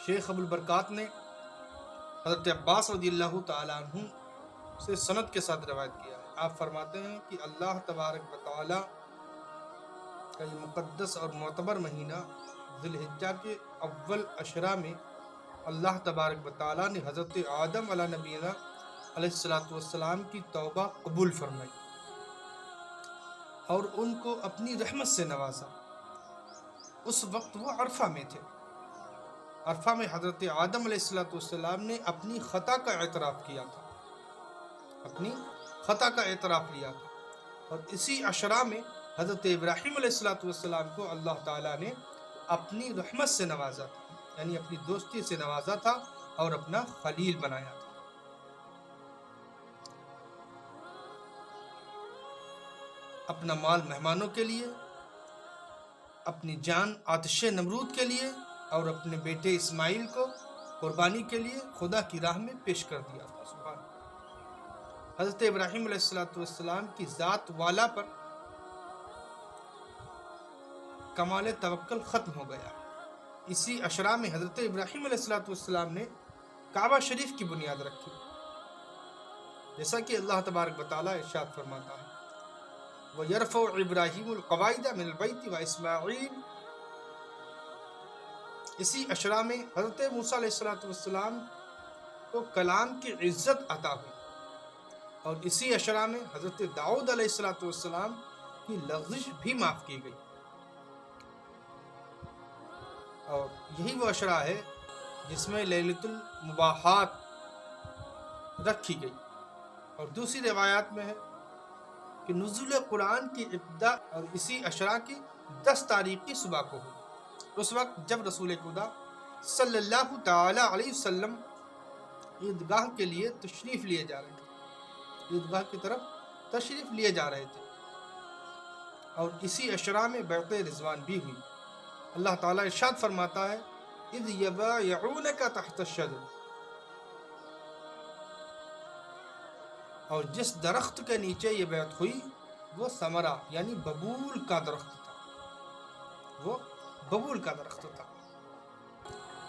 شیخ ابو البرکات نے حضرت عباس رضی اللہ تعالیٰ عنہ سے سند کے ساتھ روایت کیا ہے۔ آپ فرماتے ہیں کہ اللہ تبارک و تعالیٰ کا یہ مقدس اور معتبر مہینہ ذی الحجہ کے اول عشرہ میں اللہ تبارک و تعالیٰ نے حضرت آدم علیہ نبینا علیہ السلام کی توبہ قبول فرمائی اور ان کو اپنی رحمت سے نوازا۔ اس وقت وہ عرفہ میں تھے۔ عرفہ میں حضرت آدم علیہ السلام نے اپنی خطا کا اعتراف کیا تھا، اپنی خطا کا اعتراف لیا تھا، اور اسی عشرہ میں حضرت ابراہیم علیہ السلام کو اللہ تعالیٰ نے اپنی رحمت سے نوازا تھا، یعنی اپنی دوستی سے نوازا تھا اور اپنا خلیل بنایا تھا۔ اپنا مال مہمانوں کے لیے، اپنی جان آتش نمرود کے لیے اور اپنے بیٹے اسماعیل کو قربانی کے لیے خدا کی راہ میں پیش کر دیا تھا۔ سبحان اللہ۔ حضرت ابراہیم علیہ السلام کی ذات والا پر کمال توکل ختم ہو گیا۔ اسی عشرہ میں حضرت ابراہیم علیہ السلام نے کعبہ شریف کی بنیاد رکھی، جیسا کہ اللہ تبارک و تعالیٰ ارشاد فرماتا ہے وَيَرْفَعُ إِبْرَاهِيمُ الْقَوَاعِدَ مِنَ الْبَيْتِ وَإِسْمَاعِيلُ۔ اسی عشرہ میں حضرت موسیٰ علیہ السلام کو کلام کی عزت عطا ہوئی، اور اسی عشرہ میں حضرت داؤد علیہ السلام کی لغزش بھی معاف کی گئی۔ اور یہی وہ عشرہ ہے جس میں لیلۃ المباحات رکھی گئی۔ اور دوسری روایات میں ہے کہ نزول قرآن کی ابتدا اور اسی عشرہ کی 10 تاریخ کی صبح کو ہوئی۔ اس وقت جب رسول خدا صلی اللہ تعالی علیہ وسلم عیدگاہ کے لیے تشریف لیے جا رہے تھے، عیدگاہ کی طرف تشریف لیے جا رہے تھے، اور اسی عشرہ میں بیعت رضوان بھی ہوئی۔ اللہ تعالیٰ ارشاد فرماتا ہے اذ یبایعونک تحت الشجر، اور جس درخت کے نیچے یہ بیعت ہوئی وہ ثمرہ یعنی ببول کا درخت تھا، وہ ببول کا درخت تھا۔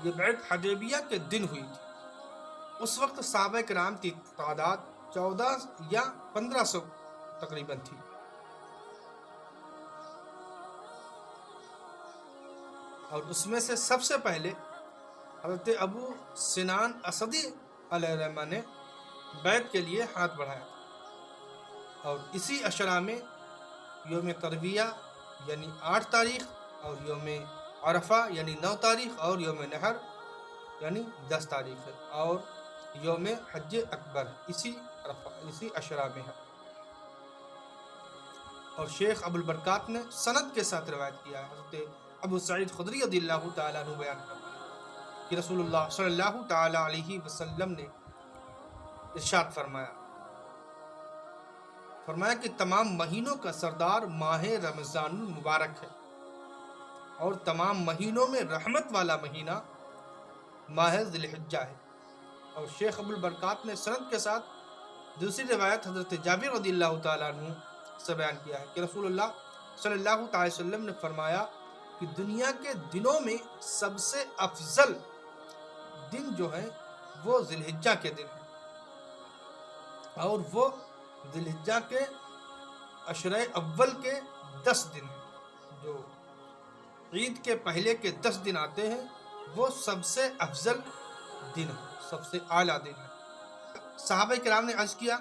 یہ بیعت حدیبیہ کے دن ہوئی تھی۔ اس وقت صحابہ کرام کی تعداد 14 یا 1500 تقریباً تھی۔ اور اس میں سے سب سے پہلے حضرت ابو سنان اسدی علیہ الرحمہ نے بیعت کے لیے ہاتھ بڑھایا، اور اسی عشرہ میں یوم ترویہ یعنی 8 تاریخ اور یوم عرفہ یعنی 9 تاریخ اور یوم نحر یعنی 10 تاریخ ہے، اور یوم حج اکبر اسی عشرہ میں ہے۔ اور شیخ ابو البرکات نے سند کے ساتھ روایت کیا ہے، حضرت ابو سعید خدری رضی اللہ تعالیٰ عنہ بیان کرتے ہیں کہ رسول اللہ صلی اللہ تعالیٰ علیہ وسلم نے ارشاد فرمایا کہ تمام مہینوں کا سردار ماہ رمضان المبارک ہے، اور تمام مہینوں میں رحمت والا مہینہ ماہ ذی الحجہ ہے۔ اور شیخ ابو البرکات نے سند کے ساتھ دوسری روایت حضرت جابر رضی اللہ تعالیٰ عنہ سے بیان کیا ہے کہ رسول اللہ صلی اللہ تعالی وسلم نے فرمایا کہ دنیا کے دنوں میں سب سے افضل دن جو ہے وہ ذی الحجہ کے دن ہے، اور وہ ذی الحجہ کے عشرہ اول کے 10 دن ہیں۔ جو عید کے پہلے کے 10 دن آتے ہیں وہ سب سے افضل دن ہے، سب سے اعلیٰ دن ہے۔ صحابہ کرام نے عرض کیا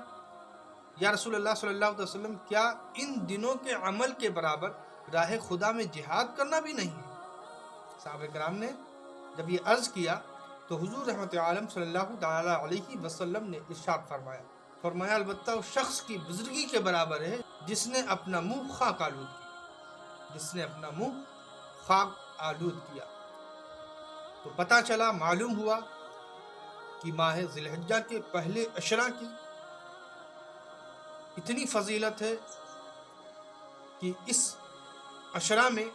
یا رسول اللہ صلی اللہ علیہ وسلم کیا ان دنوں کے عمل کے برابر راہ خدا میں جہاد کرنا بھی نہیں ہے؟ صحابہ کرام نے جب یہ عرض کیا تو حضور رحمت عالم صلی اللہ تعالی علیہ وسلم نے ارشاد فرمایا البتہ اس شخص کی بزرگی کے برابر ہے جس نے اپنا منہ خاک آلود کیا، جس نے اپنا منہ خاک آلود کیا۔ تو پتہ چلا، معلوم ہوا کہ ماہ ذی الحجہ کے پہلے عشرہ کی اتنی فضیلت ہے کہ اس عشرہ میں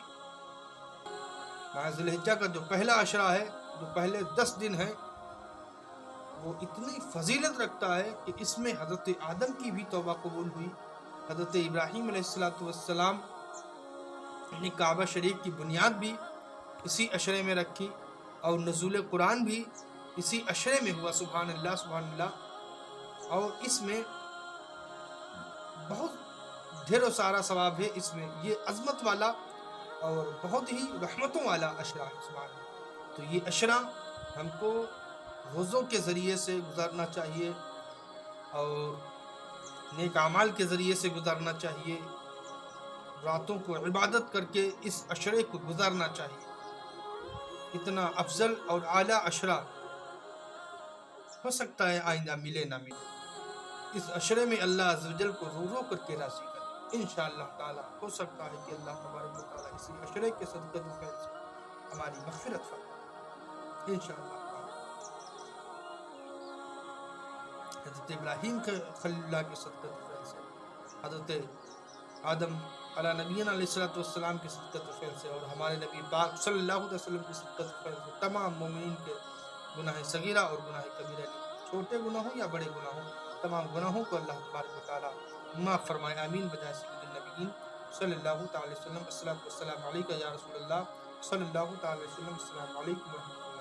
ماہ ذی الحجہ کا جو پہلا عشرہ ہے، جو پہلے 10 دن ہیں، وہ اتنی فضیلت رکھتا ہے کہ اس میں حضرت آدم کی بھی توبہ قبول ہوئی، حضرت ابراہیم علیہ السلام نے کعبہ شریف کی بنیاد بھی اسی عشرے میں رکھی، اور نزول قرآن بھی اسی عشرے میں ہوا، سبحان اللہ سبحان اللہ، اور اس میں بہت ڈھیر و سارا ثواب ہے اس میں، یہ عظمت والا اور بہت ہی رحمتوں والا عشرہ ہے، سبحان اللہ۔ تو یہ عشرہ ہم کو روزوں کے ذریعے سے گزارنا چاہیے اور نیک اعمال کے ذریعے سے گزارنا چاہیے، راتوں کو عبادت کر کے اس عشرے کو گزارنا چاہیے۔ اتنا افضل اور اعلیٰ عشرہ ہو سکتا ہے آئندہ ملے نہ ملے، اس عشرے میں اللہ عز و جل کو رو رو کر کے راضی کرے انشاءاللہ تعالی۔ ہو سکتا ہے کہ اللہ تبارک و تعالی اسی عشرے کے صدقے و فیض سے ہماری مغفرت فرمائے انشاءاللہ تعالی۔ حضرت ابراہیم کے خلیل اللہ کے صدقے و فیض سے، حضرت آدم علیہ نبینا علیہ السلام کے صدقت و فیض سے، اور ہمارے نبی پاک صلی اللہ علیہ وسلم کے صدقت و فیض سے تمام مومنین کے گناہ صغیرہ اور گناہ کبیرہ، چھوٹے گناہوں یا بڑے گناہوں، تمام گناہوں کو اللہ تبارک و تعالی معاف فرمائے، آمین بجائے سید النبیین صلی اللہ تعالی وسلم۔ السلام علیکم یا رسول اللہ صلی اللہ تعالی وسلم۔ السلام علیکم ورحمۃ اللہ۔